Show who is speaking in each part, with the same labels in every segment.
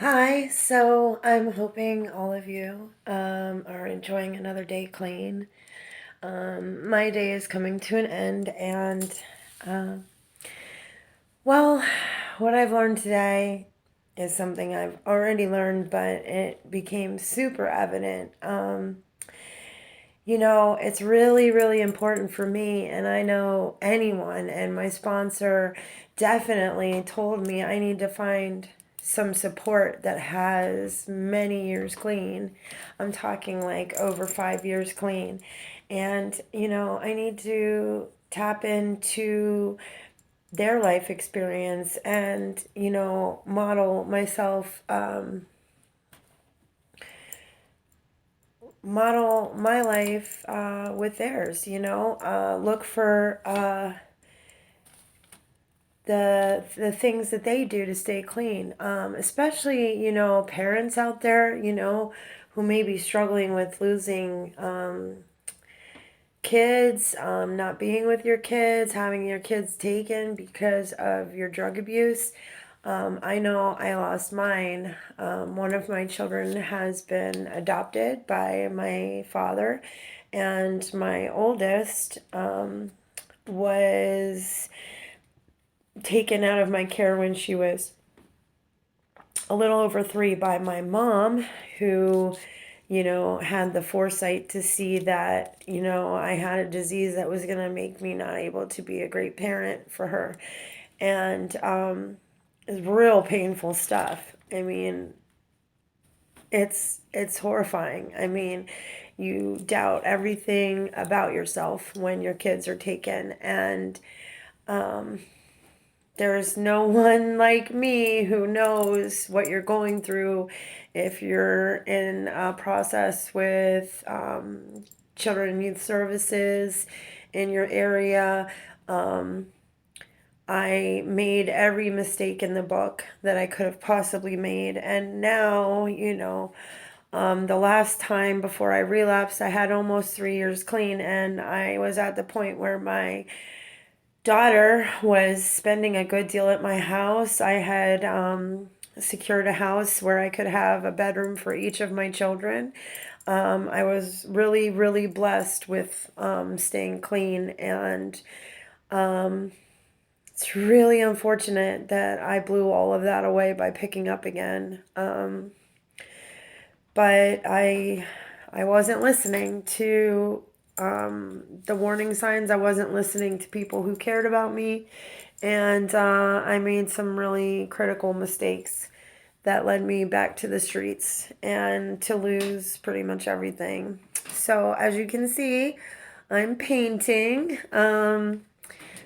Speaker 1: Hi, so I'm hoping all of you are enjoying another day clean. My day is coming to an end, and uh, well, what I've learned today is something I've already learned, but it became super evident. It's really, really important for me, and I know anyone, and my sponsor definitely told me I need to find some support that has many years clean. I'm talking like over 5 years clean. And, I need to tap into their life experience and, model myself. Model my life with theirs, look for the things that they do to stay clean, especially, parents out there, who may be struggling with losing kids, not being with your kids, having your kids taken because of your drug abuse. I know I lost mine. One of my children has been adopted by my father, and my oldest was taken out of my care when she was a little over 3 by my mom, who, had the foresight to see that, I had a disease that was going to make me not able to be a great parent for her. And it's real painful stuff. I mean, it's horrifying. I mean, you doubt everything about yourself when your kids are taken, and there's no one like me who knows what you're going through if you're in a process with children and youth services in your area. I made every mistake in the book that I could have possibly made. And now, the last time before I relapsed, I had almost 3 years clean. And I was at the point where my daughter was spending a good deal at my house. I had secured a house where I could have a bedroom for each of my children. I was really, really blessed with staying clean, and it's really unfortunate that I blew all of that away by picking up again. But I wasn't listening to the warning signs. I wasn't listening to people who cared about me, and I made some really critical mistakes that led me back to the streets and to lose pretty much everything. So as you can see, I'm painting.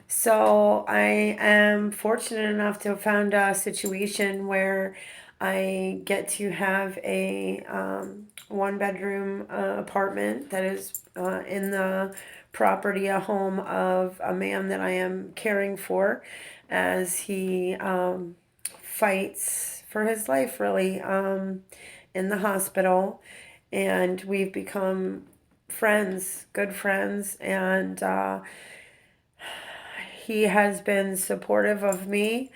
Speaker 1: So I am fortunate enough to have found a situation where I get to have a one bedroom apartment that is in the property, a home of a man that I am caring for as he fights for his life, really, in the hospital. And we've become friends, good friends, and he has been supportive of me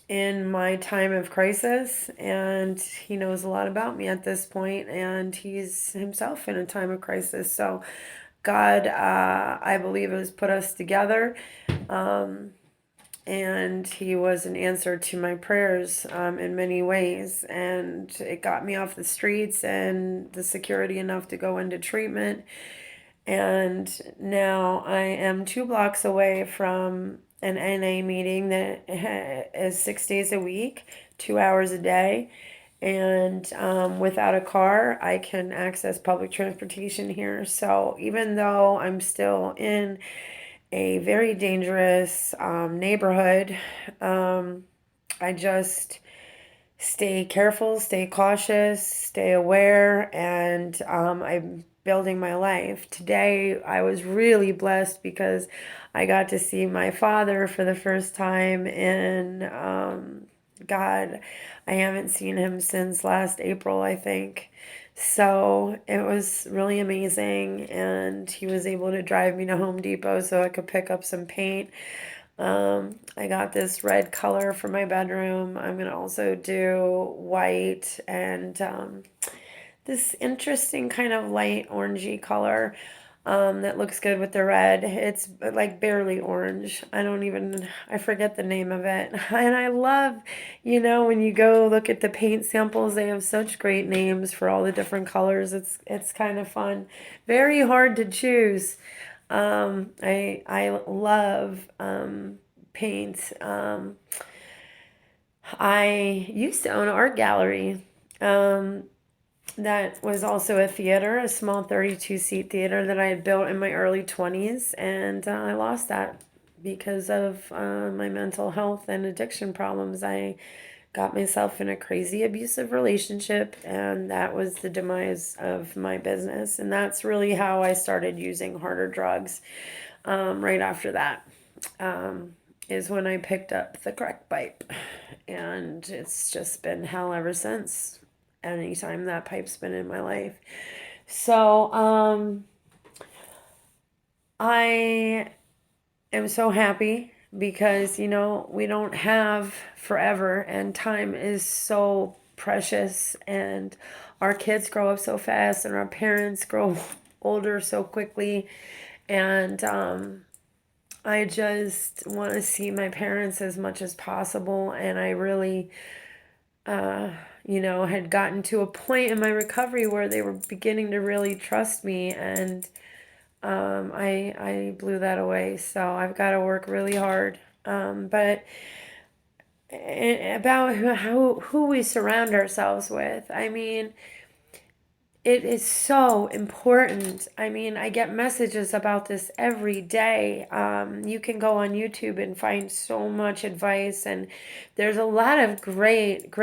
Speaker 1: in my time of crisis, and he knows a lot about me at this point, and he's himself in a time of crisis. So God, I believe, has put us together, and he was an answer to my prayers in many ways, and it got me off the streets and the security enough to go into treatment. And now I am 2 blocks away from an NA meeting that is 6 days a week, 2 hours a day. And without a car, I can access public transportation here. So even though I'm still in a very dangerous neighborhood, I just stay careful, stay cautious, stay aware, and I'm building my life. Today, I was really blessed because I got to see my father for the first time in, God, I haven't seen him since last April, I think. So it was really amazing, and he was able to drive me to Home Depot so I could pick up some paint. I got this red color for my bedroom. I'm gonna also do white and this interesting kind of light orangey color that looks good with the red. It's like barely orange. I forget the name of it. And I love, when you go look at the paint samples, they have such great names for all the different colors. It's kind of fun. Very hard to choose. I love paint. I used to own an art gallery. Um, that was also a theater, a small 32-seat theater that I had built in my early 20s, and I lost that because of my mental health and addiction problems. I got myself in a crazy abusive relationship, and that was the demise of my business. And that's really how I started using harder drugs. Right after that is when I picked up the crack pipe, and it's just been hell ever since. Anytime that pipe's been in my life. So, I am so happy because, we don't have forever, and time is so precious, and our kids grow up so fast, and our parents grow older so quickly. And I just want to see my parents as much as possible. And I really, had gotten to a point in my recovery where they were beginning to really trust me, and I blew that away. So I've got to work really hard. But about who we surround ourselves with, I mean, it is so important. I mean, I get messages about this every day. You can go on YouTube and find so much advice, and there's a lot of great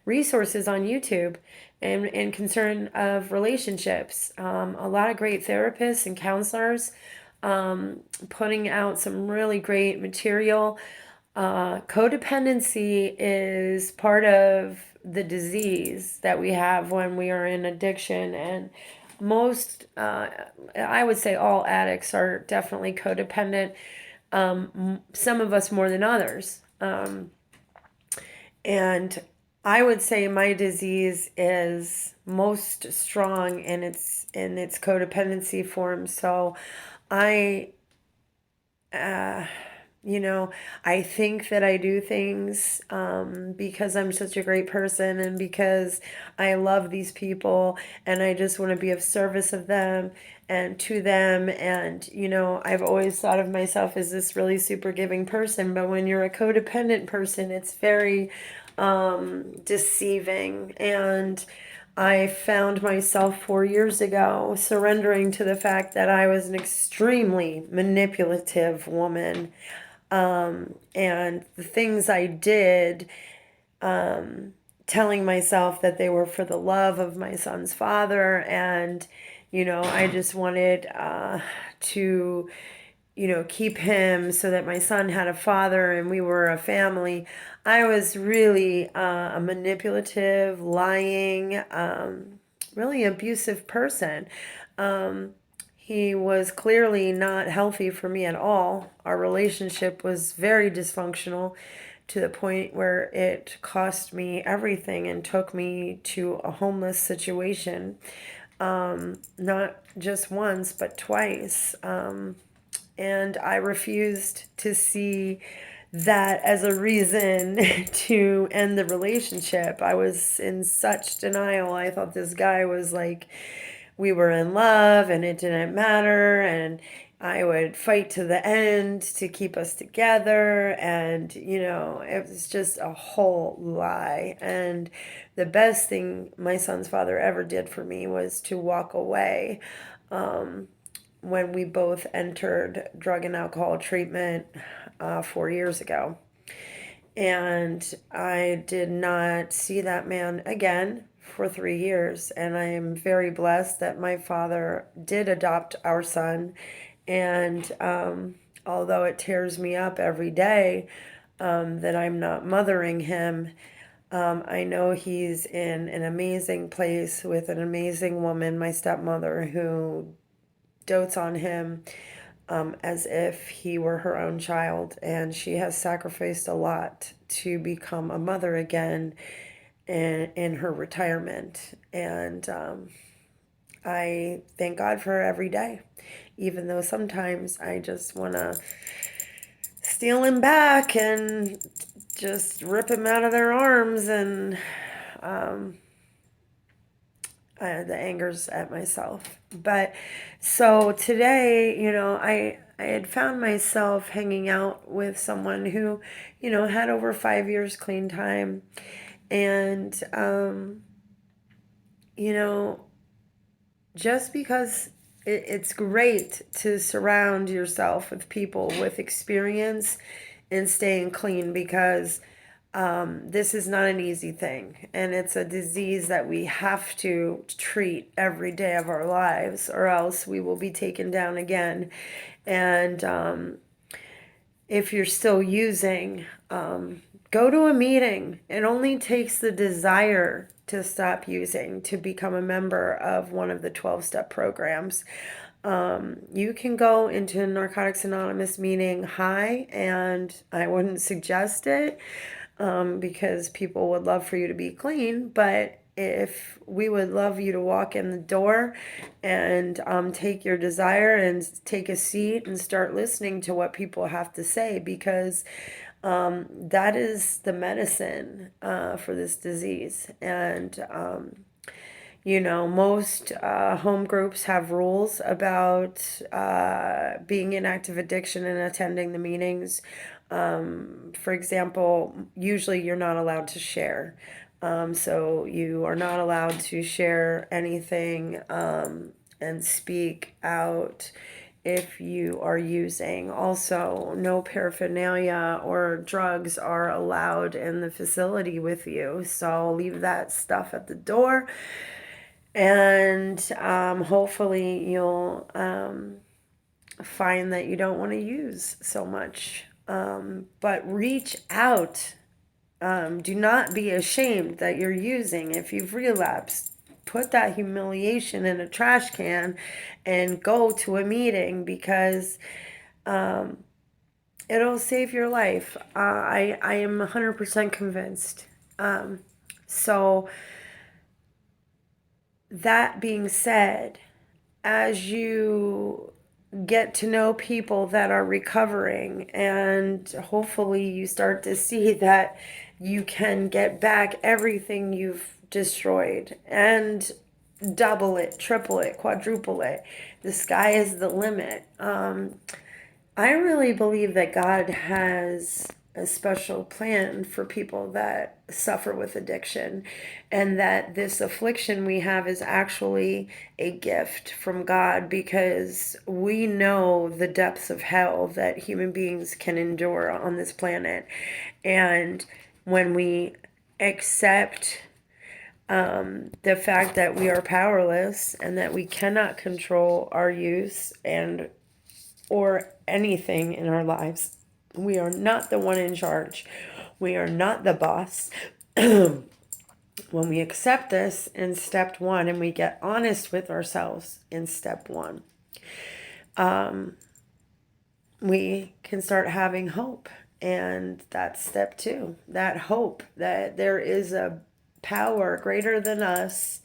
Speaker 1: resources on YouTube in concern of relationships. A lot of great therapists and counselors putting out some really great material. Codependency is part of the disease that we have when we are in addiction, and I would say all addicts are definitely codependent. Some of us more than others. And I would say my disease is most strong in its codependency form. So I you know, I think that I do things because I'm such a great person, and because I love these people, and I just want to be of service of them and to them. And, I've always thought of myself as this really super giving person. But when you're a codependent person, it's very deceiving. And I found myself 4 years ago surrendering to the fact that I was an extremely manipulative woman. And the things I did, telling myself that they were for the love of my son's father. And, I just wanted to, keep him so that my son had a father and we were a family. I was really a manipulative, lying, really abusive person. He was clearly not healthy for me at all. Our relationship was very dysfunctional to the point where it cost me everything and took me to a homeless situation. Not just once, but twice. And I refused to see that as a reason to end the relationship. I was in such denial. I thought this guy was like, we were in love and it didn't matter, and I would fight to the end to keep us together. And, it was just a whole lie. And the best thing my son's father ever did for me was to walk away. When we both entered drug and alcohol treatment 4 years ago. And I did not see that man again for 3 years. And I am very blessed that my father did adopt our son. And although it tears me up every day that I'm not mothering him, I know he's in an amazing place with an amazing woman, my stepmother, who dotes on him as if he were her own child. And she has sacrificed a lot to become a mother again in her retirement. And I thank God for her every day, even though sometimes I just want to steal him back and just rip him out of their arms. And the anger's at myself. But so today, I had found myself hanging out with someone who, had over 5 years clean time. And, just because it's great to surround yourself with people with experience in staying clean, because this is not an easy thing, and it's a disease that we have to treat every day of our lives, or else we will be taken down again. And if you're still using, go to a meeting. It only takes the desire to stop using to become a member of one of the 12-step programs. You can go into a Narcotics Anonymous meeting high, and I wouldn't suggest it, because people would love for you to be clean. But if we would love you to walk in the door and take your desire and take a seat and start listening to what people have to say, because that is the medicine for this disease. And most home groups have rules about being in active addiction and attending the meetings. For example, usually you're not allowed to share. So you are not allowed to share anything and speak out if you are using. Also, no paraphernalia or drugs are allowed in the facility with you. So leave that stuff at the door. And hopefully you'll find that you don't want to use so much. But reach out. Do not be ashamed that you're using. If you've relapsed, put that humiliation in a trash can and go to a meeting, because it'll save your life. I am 100% convinced. So that being said, as you get to know people that are recovering, and hopefully you start to see that you can get back everything you've destroyed, and double it, triple it, quadruple it. The sky is the limit. I really believe that God has a special plan for people that suffer with addiction, and that this affliction we have is actually a gift from God, because we know the depths of hell that human beings can endure on this planet. And when we accept the fact that we are powerless and that we cannot control our use and or anything in our lives, we are not the one in charge. We are not the boss. When we accept this in step one, and we get honest with ourselves in step one, we can start having hope. And that's step two, that hope that there is a power greater than us.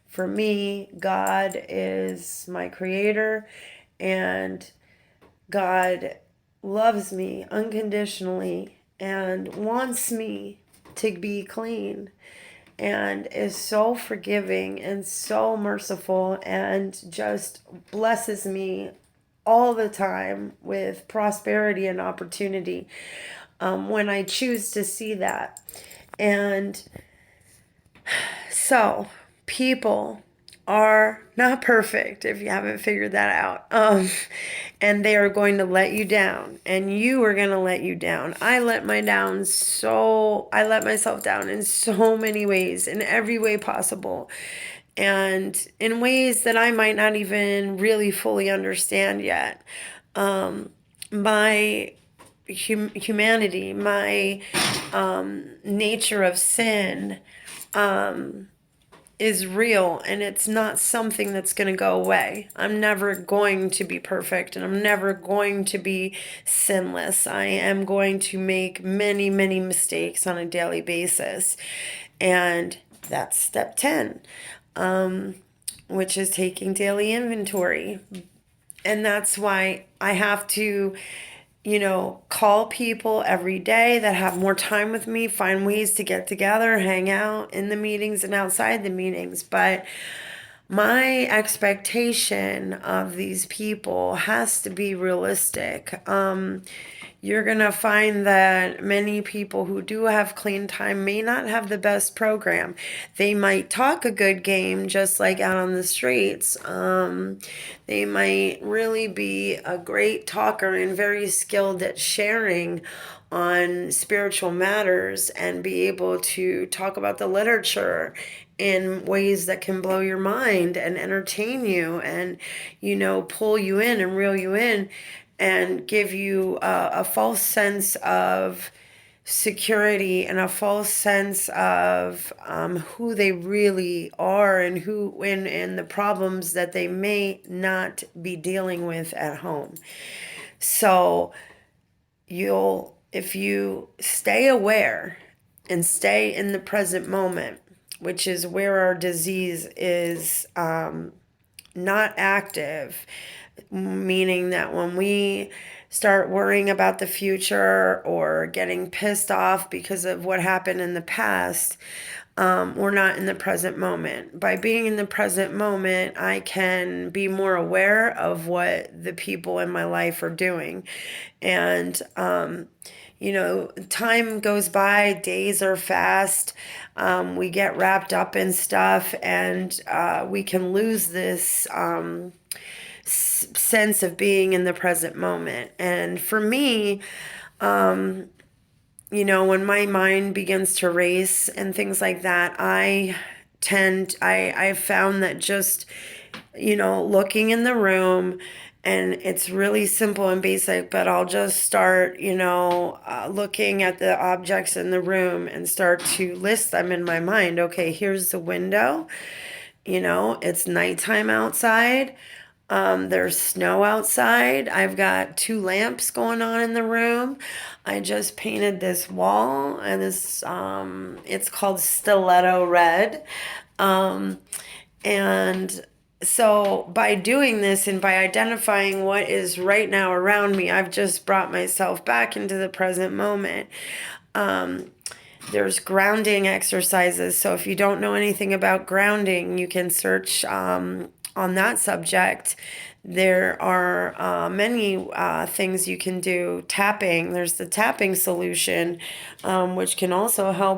Speaker 1: For me, God is my creator, and God loves me unconditionally and wants me to be clean, and is so forgiving and so merciful, and just blesses me all the time with prosperity and opportunity when I choose to see that. And so people are not perfect, if you haven't figured that out. And they are going to let you down, and you are going to let you down. I let myself down in so many ways, in every way possible, and in ways that I might not even really fully understand yet. My humanity, my nature of sin, is real, and it's not something that's going to go away. I'm never going to be perfect, and I'm never going to be sinless. I am going to make many, many mistakes on a daily basis. And that's step 10, which is taking daily inventory. And that's why I have to, call people every day that have more time with me, find ways to get together, hang out in the meetings and outside the meetings. But my expectation of these people has to be realistic. You're going to find that many people who do have clean time may not have the best program. They might talk a good game, just like out on the streets. They might really be a great talker and very skilled at sharing on spiritual matters and be able to talk about the literature in ways that can blow your mind and entertain you and, pull you in and reel you in and give you a false sense of security and a false sense of who they really are and and the problems that they may not be dealing with at home. So if you stay aware and stay in the present moment, which is where our disease is not active, meaning that when we start worrying about the future or getting pissed off because of what happened in the past, we're not in the present moment. By being in the present moment, I can be more aware of what the people in my life are doing. And, time goes by, days are fast. We get wrapped up in stuff, and we can lose this sense of being in the present moment. And for me, when my mind begins to race and things like that, I've found that just, looking in the room, and it's really simple and basic, but I'll just start, looking at the objects in the room and start to list them in my mind. Okay, here's the window. It's nighttime outside. There's snow outside. I've got 2 lamps going on in the room. I just painted this wall, and it's called stiletto red. And so by doing this and by identifying what is right now around me, I've just brought myself back into the present moment. There's grounding exercises. So if you don't know anything about grounding, you can search on that subject. There are many things you can do. Tapping, there's the tapping solution, which can also help